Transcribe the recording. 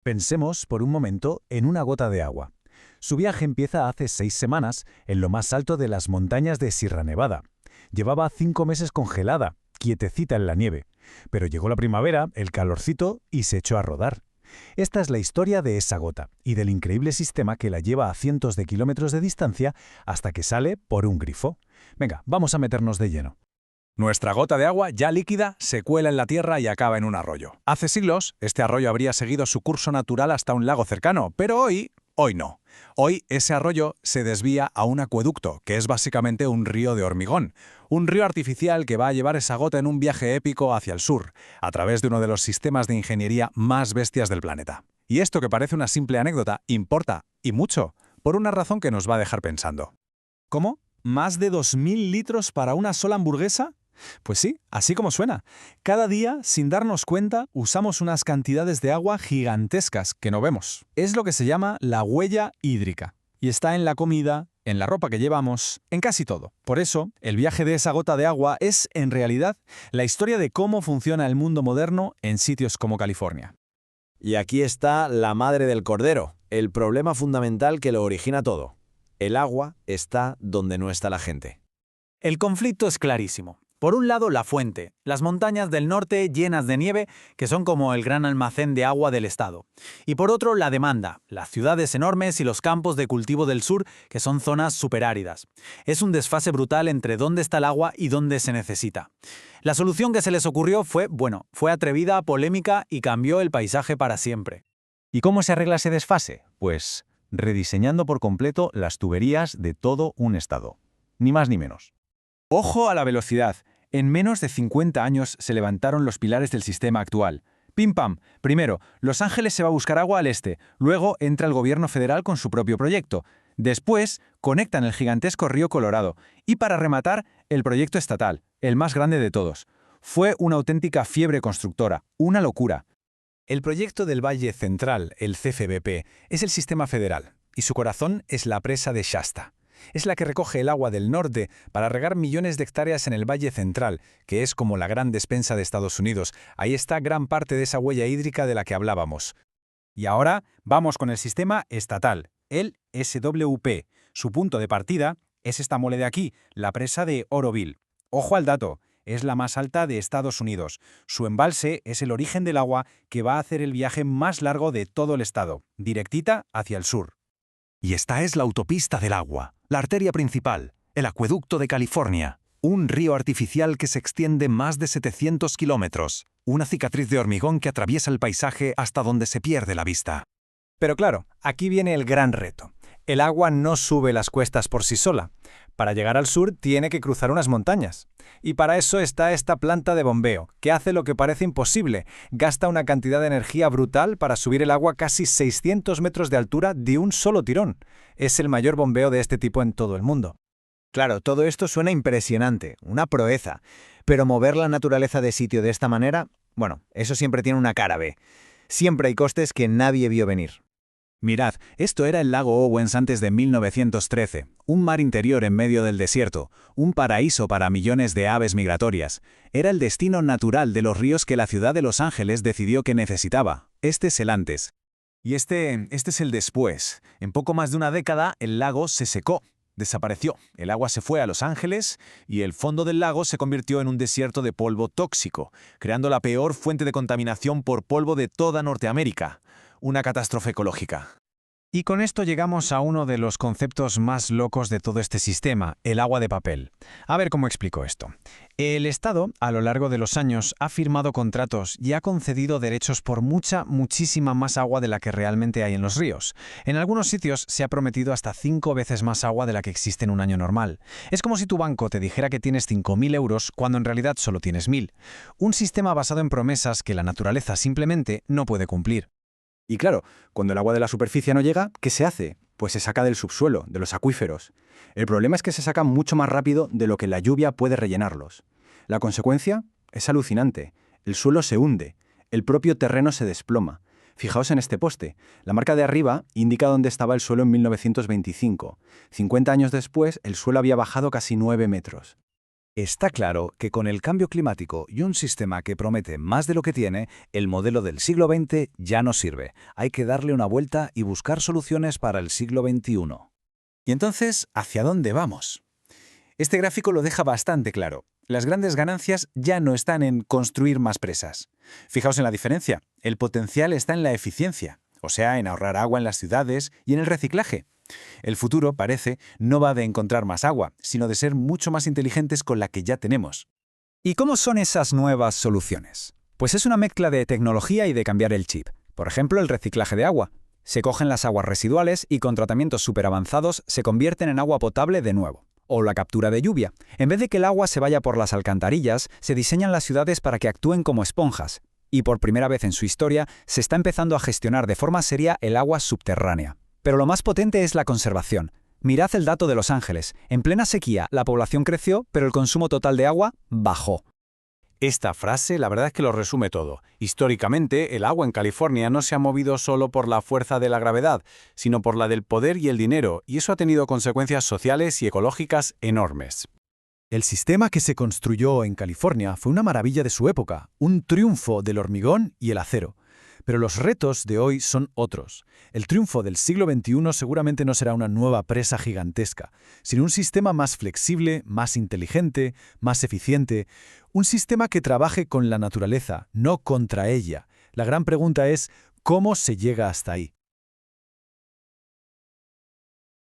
Pensemos por un momento en una gota de agua. Su viaje empieza hace 6 semanas en lo más alto de las montañas de Sierra Nevada. Llevaba 5 meses congelada, quietecita en la nieve. Pero llegó la primavera, el calorcito y se echó a rodar. Esta es la historia de esa gota y del increíble sistema que la lleva a cientos de kilómetros de distancia hasta que sale por un grifo. Venga, vamos a meternos de lleno. Nuestra gota de agua, ya líquida, se cuela en la tierra y acaba en un arroyo. Hace siglos, este arroyo habría seguido su curso natural hasta un lago cercano, pero hoy no. Hoy ese arroyo se desvía a un acueducto, que es básicamente un río de hormigón. Un río artificial que va a llevar esa gota en un viaje épico hacia el sur, a través de uno de los sistemas de ingeniería más bestias del planeta. Y esto que parece una simple anécdota importa, y mucho, por una razón que nos va a dejar pensando. ¿Cómo? ¿Más de 2.000 litros para una sola hamburguesa? Pues sí, así como suena. Cada día, sin darnos cuenta, usamos unas cantidades de agua gigantescas que no vemos. Es lo que se llama la huella hídrica. Y está en la comida, en la ropa que llevamos, en casi todo. Por eso, el viaje de esa gota de agua es, en realidad, la historia de cómo funciona el mundo moderno en sitios como California. Y aquí está la madre del cordero, el problema fundamental que lo origina todo. El agua está donde no está la gente. El conflicto es clarísimo. Por un lado, la fuente, las montañas del norte llenas de nieve, que son como el gran almacén de agua del estado. Y por otro, la demanda, las ciudades enormes y los campos de cultivo del sur, que son zonas superáridas. Es un desfase brutal entre dónde está el agua y dónde se necesita. La solución que se les ocurrió fue atrevida, polémica y cambió el paisaje para siempre. ¿Y cómo se arregla ese desfase? Pues rediseñando por completo las tuberías de todo un estado. Ni más ni menos. Ojo a la velocidad. En menos de 50 años se levantaron los pilares del sistema actual. Pim pam. Primero, Los Ángeles se va a buscar agua al este. Luego entra el gobierno federal con su propio proyecto. Después, conectan el gigantesco río Colorado. Y para rematar, el proyecto estatal, el más grande de todos. Fue una auténtica fiebre constructora, una locura. El proyecto del Valle Central, el CFBP, es el sistema federal. Y su corazón es la presa de Shasta. Es la que recoge el agua del norte para regar millones de hectáreas en el Valle Central, que es como la gran despensa de Estados Unidos. Ahí está gran parte de esa huella hídrica de la que hablábamos. Y ahora vamos con el sistema estatal, el SWP. Su punto de partida es esta mole de aquí, la presa de Oroville. Ojo al dato, es la más alta de Estados Unidos. Su embalse es el origen del agua que va a hacer el viaje más largo de todo el estado, directita hacia el sur. Y esta es la autopista del agua, la arteria principal, el acueducto de California, un río artificial que se extiende más de 700 kilómetros, una cicatriz de hormigón que atraviesa el paisaje hasta donde se pierde la vista. Pero claro, aquí viene el gran reto. El agua no sube las cuestas por sí sola. Para llegar al sur tiene que cruzar unas montañas. Y para eso está esta planta de bombeo, que hace lo que parece imposible. Gasta una cantidad de energía brutal para subir el agua casi 600 metros de altura de un solo tirón. Es el mayor bombeo de este tipo en todo el mundo. Claro, todo esto suena impresionante, una proeza. Pero mover la naturaleza de sitio de esta manera, eso siempre tiene una cara B. Siempre hay costes que nadie vio venir. Mirad, esto era el lago Owens antes de 1913, un mar interior en medio del desierto, un paraíso para millones de aves migratorias. Era el destino natural de los ríos que la ciudad de Los Ángeles decidió que necesitaba. Este es el antes. Y este es el después. En poco más de una década, el lago se secó, desapareció. El agua se fue a Los Ángeles y el fondo del lago se convirtió en un desierto de polvo tóxico, creando la peor fuente de contaminación por polvo de toda Norteamérica. Una catástrofe ecológica. Y con esto llegamos a uno de los conceptos más locos de todo este sistema, el agua de papel. A ver cómo explico esto. El Estado, a lo largo de los años, ha firmado contratos y ha concedido derechos por muchísima más agua de la que realmente hay en los ríos. En algunos sitios se ha prometido hasta 5 veces más agua de la que existe en un año normal. Es como si tu banco te dijera que tienes 5.000 euros cuando en realidad solo tienes 1.000. Un sistema basado en promesas que la naturaleza simplemente no puede cumplir. Y claro, cuando el agua de la superficie no llega, ¿qué se hace? Pues se saca del subsuelo, de los acuíferos. El problema es que se saca mucho más rápido de lo que la lluvia puede rellenarlos. La consecuencia es alucinante. El suelo se hunde, el propio terreno se desploma. Fijaos en este poste. La marca de arriba indica dónde estaba el suelo en 1925. 50 años después, el suelo había bajado casi 9 metros. Está claro que con el cambio climático y un sistema que promete más de lo que tiene, el modelo del siglo XX ya no sirve. Hay que darle una vuelta y buscar soluciones para el siglo XXI. ¿Y entonces, hacia dónde vamos? Este gráfico lo deja bastante claro. Las grandes ganancias ya no están en construir más presas. Fijaos en la diferencia. El potencial está en la eficiencia, o sea, en ahorrar agua en las ciudades y en el reciclaje. El futuro, parece, no va de encontrar más agua, sino de ser mucho más inteligentes con la que ya tenemos. ¿Y cómo son esas nuevas soluciones? Pues es una mezcla de tecnología y de cambiar el chip. Por ejemplo, el reciclaje de agua. Se cogen las aguas residuales y con tratamientos superavanzados se convierten en agua potable de nuevo. O la captura de lluvia. En vez de que el agua se vaya por las alcantarillas, se diseñan las ciudades para que actúen como esponjas. Y por primera vez en su historia, se está empezando a gestionar de forma seria el agua subterránea. Pero lo más potente es la conservación. Mirad el dato de Los Ángeles. En plena sequía, la población creció, pero el consumo total de agua bajó. Esta frase la verdad es que lo resume todo. Históricamente, el agua en California no se ha movido solo por la fuerza de la gravedad, sino por la del poder y el dinero, y eso ha tenido consecuencias sociales y ecológicas enormes. El sistema que se construyó en California fue una maravilla de su época, un triunfo del hormigón y el acero. Pero los retos de hoy son otros. El triunfo del siglo XXI seguramente no será una nueva presa gigantesca, sino un sistema más flexible, más inteligente, más eficiente, un sistema que trabaje con la naturaleza, no contra ella. La gran pregunta es, ¿cómo se llega hasta ahí?